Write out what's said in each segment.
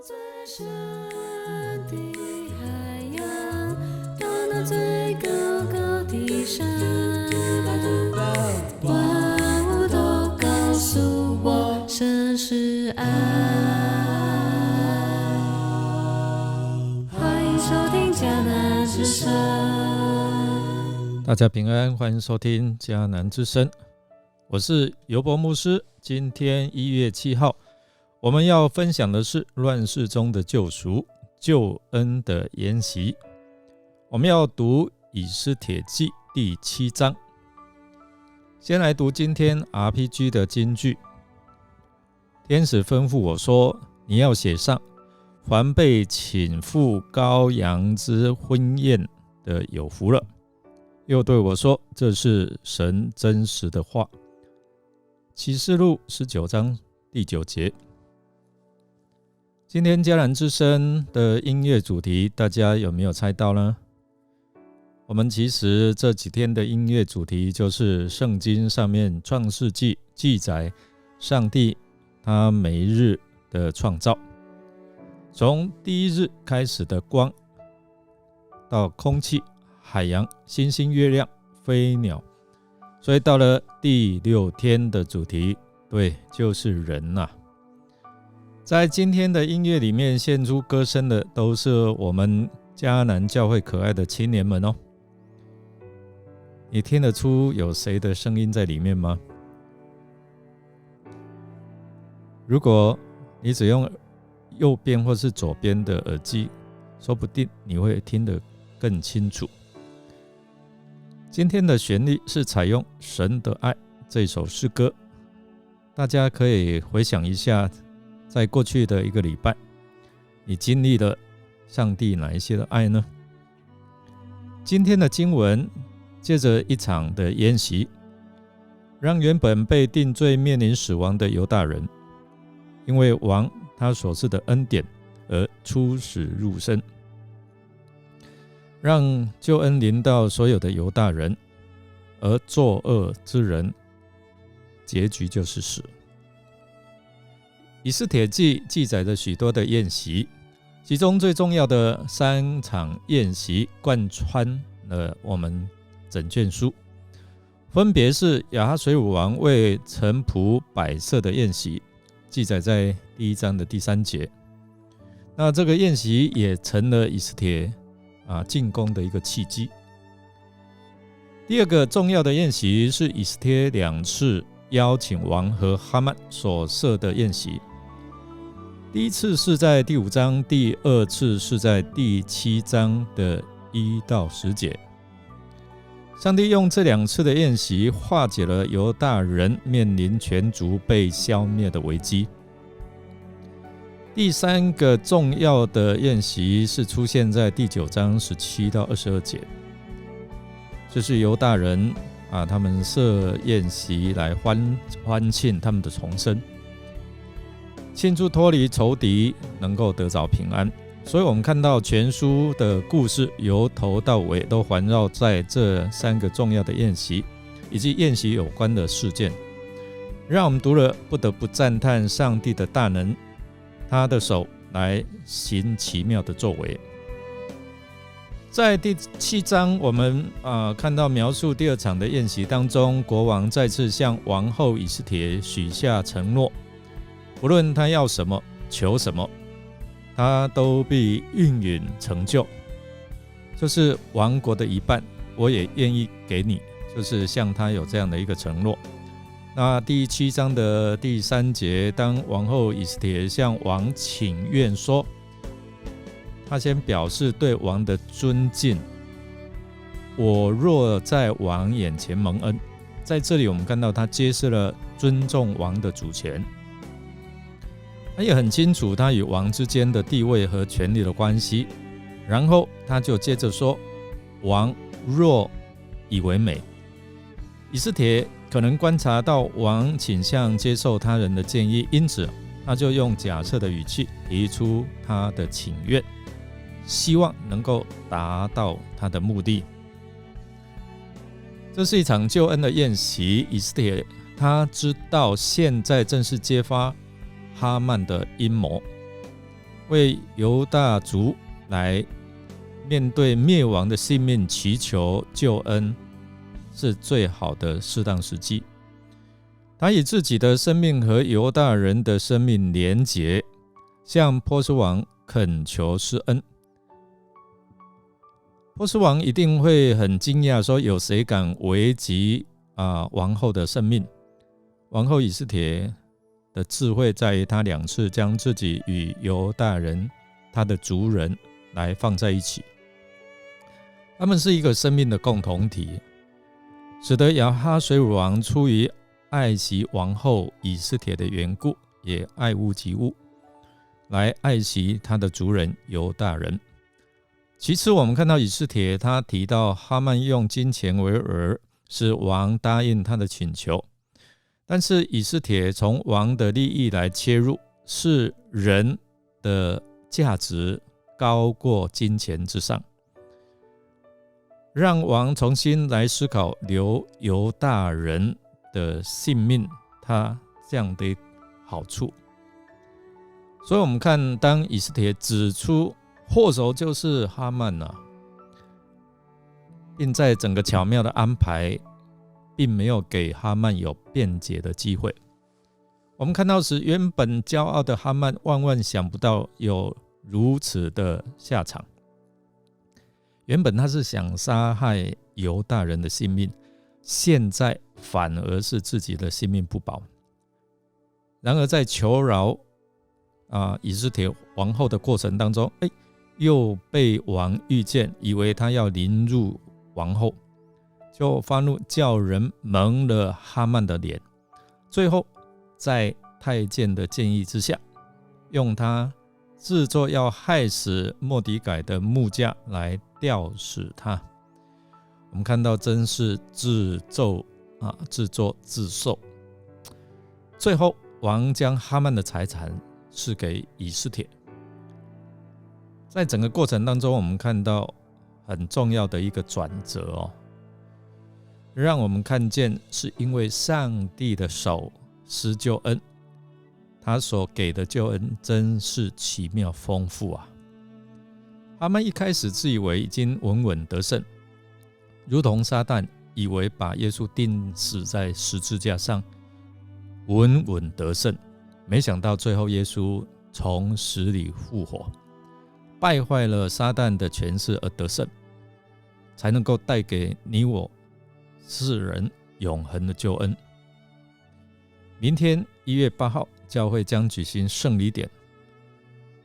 最深的海洋，到那最高高的山，万物都告诉我，神是爱。欢迎收听迦南之声。大家平安，欢迎收听迦南之声，我是尤伯牧师。今天1月7号，我们要分享的是乱世中的救赎，救恩的筵席。我们要读以斯帖记第7章。先来读今天 RPG 的金句。天使吩咐我说，你要写上，凡被请赴羔羊之婚宴的有福了。又对我说，这是神真实的话。启示录19章第9节。今天迦南之声的音乐主题，大家有没有猜到呢？我们其实这几天的音乐主题就是圣经上面创世纪记载上帝他每一日的创造，从第一日开始的光，到空气、海洋、星星、月亮、飞鸟，所以到了第6天的主题，对，就是人啊。在今天的音乐里面献出歌声的，都是我们迦南教会可爱的青年们哦。你听得出有谁的声音在里面吗？如果你只用右边或是左边的耳机，说不定你会听得更清楚。今天的旋律是采用《神的爱》这首诗歌，大家可以回想一下，在过去的一个礼拜，你经历了上帝哪一些的爱呢？今天的经文借着一场的宴席，让原本被定罪面临死亡的犹大人，因为王他所赐的恩典而出死入生，让救恩临到所有的犹大人，而作恶之人结局就是死。以斯帖记记载着许多的宴席，其中最重要的3场宴席贯穿了我们整卷书，分别是亚哈水鲁王为臣仆摆设的宴席，记载在第1章的第3节。那这个宴席也成了以斯帖进宫的一个契机。第2个重要的宴席是以斯帖2次邀请王和哈曼所设的宴席。第1次是在第5章，第2次是在第7章的1到10节。上帝用这2次的宴席化解了犹大人面临全族被消灭的危机。第3个重要的宴席是出现在第9章17到22节，这是犹大人他们设宴席来欢庆他们的重生，庆祝脱离仇敌，能够得着平安。所以我们看到全书的故事由头到尾都环绕在这3个重要的宴席以及宴席有关的事件，让我们读了不得不赞叹上帝的大能，他的手来行奇妙的作为。在第7章，我们看到描述第2场的宴席当中，国王再次向王后以斯帖许下承诺，不论他要什么求什么，他都必应允成就，就是王国的一半我也愿意给你，就是向他有这样的一个承诺。那第7章的第3节，当王后以斯帖向王请愿说，他先表示对王的尊敬，我若在王眼前蒙恩。在这里我们看到他揭示了尊重王的主权，他也很清楚他与王之间的地位和权力的关系。然后他就接着说，王若以为美。以斯帖可能观察到王倾向接受他人的建议，因此他就用假设的语气提出他的请愿，希望能够达到他的目的。这是一场救恩的宴席，以斯帖他知道现在正是揭发哈曼的阴谋，为犹大族来面对灭亡的性命祈求救恩，是最好的适当时机。他以自己的生命和犹大人的生命连结，向波斯王恳求施恩。波斯王一定会很惊讶，说有谁敢危及王后的生命？王后以斯帖的智慧在于他2次将自己与犹大人他的族人来放在一起，他们是一个生命的共同体，使得亚哈随鲁王出于爱惜王后以斯帖的缘故，也爱屋及乌，来爱惜他的族人犹大人。其次，我们看到以斯帖他提到哈曼用金钱为饵，使王答应他的请求，但是以斯帖从王的利益来切入，是人的价值高过金钱之上，让王重新来思考留犹大人的性命，他这样的好处。所以我们看，当以斯帖指出祸首就是哈曼并在整个巧妙的安排，并没有给哈曼有辩解的机会。我们看到时，原本骄傲的哈曼万万想不到有如此的下场。原本他是想杀害犹大人的性命，现在反而是自己的性命不保。然而在求饶以斯帖王后的过程当中，又被王遇见，以为他要凌辱王后，就发怒，叫人蒙了哈曼的脸。最后在太监的建议之下，用他制作要害死末底改的木架来吊死他。我们看到真是自作自受。最后王将哈曼的财产赐给以斯帖。在整个过程当中，我们看到很重要的一个转折让我们看见是因为上帝的手施救恩，他所给的救恩真是奇妙丰富哈曼一开始自以为已经稳稳得胜，如同撒旦以为把耶稣钉死在十字架上稳稳得胜，没想到最后耶稣从死里复活，败坏了撒旦的权势而得胜，才能够带给你我世人永恒的救恩。明天1月8号，教会将举行圣礼典。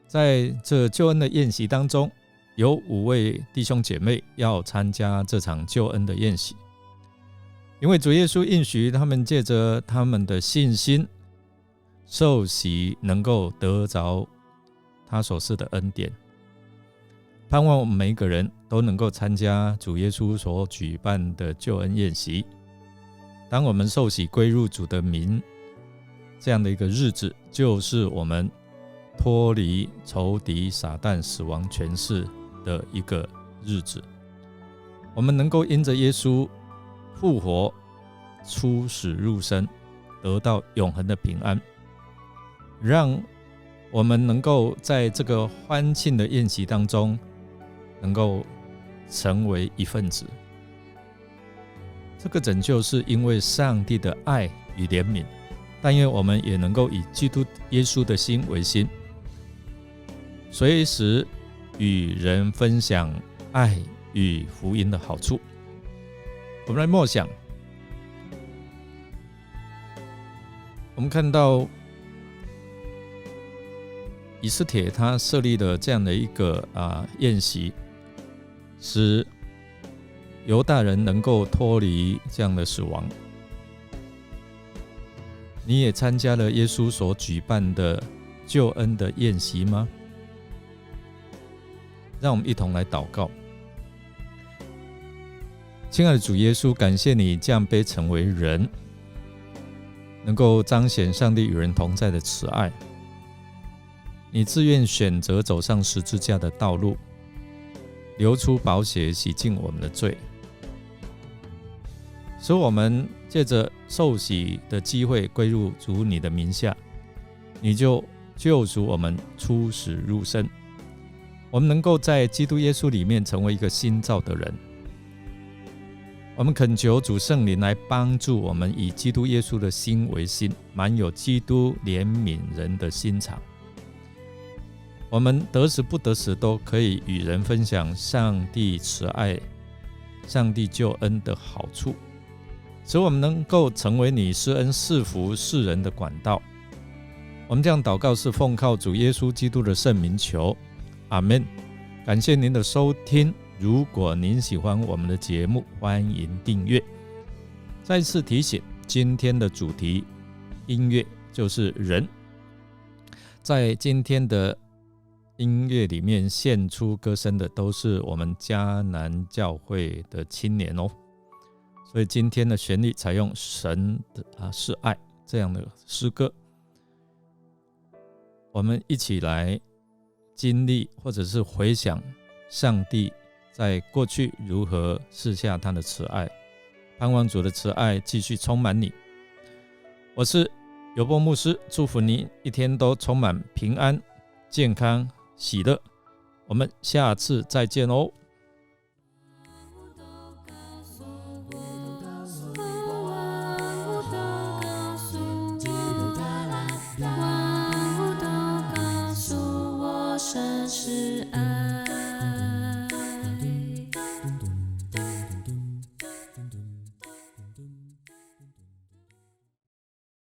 在这救恩的宴席当中，有5位弟兄姐妹要参加这场救恩的宴席，因为主耶稣应许他们借着他们的信心受洗，能够得着他所赐的恩典。盼望我们每一个人都能够参加主耶稣所举办的救恩宴席。当我们受洗归入主的名，这样的一个日子，就是我们脱离仇敌撒旦死亡权势的一个日子。我们能够因着耶稣复活出死入生，得到永恒的平安，让我们能够在这个欢庆的宴席当中能够成为一份子。这个拯救是因为上帝的爱与怜悯，但愿我们也能够以基督耶稣的心为心，随时与人分享爱与福音的好处。我们来默想，我们看到以斯帖他设立了这样的一个宴席，使犹大人能够脱离这样的死亡。你也参加了耶稣所举办的救恩的宴席吗？让我们一同来祷告。亲爱的主耶稣，感谢你降卑成为人，能够彰显上帝与人同在的慈爱。你自愿选择走上十字架的道路，流出宝血洗净我们的罪，使我们借着受洗的机会归入主你的名下，你就救赎我们出死入生，我们能够在基督耶稣里面成为一个新造的人。我们恳求主圣灵来帮助我们，以基督耶稣的心为心，满有基督怜悯人的心肠。我们得时不得时都可以与人分享上帝慈爱、上帝救恩的好处，使我们能够成为你施恩赐福世人的管道。我们这样祷告是奉靠主耶稣基督的圣名求，阿们。感谢您的收听，如果您喜欢我们的节目，欢迎订阅。再次提醒，今天的主题音乐就是人。在今天的音乐里面献出歌声的都是我们迦南教会的青年哦，所以今天的旋律采用神的是爱这样的诗歌，我们一起来经历或者是回想上帝在过去如何赐下他的慈爱，盼望主的慈爱继续充满你。我是尤波牧师，祝福你一天都充满平安、健康、喜乐。我们下次再见哦。是爱。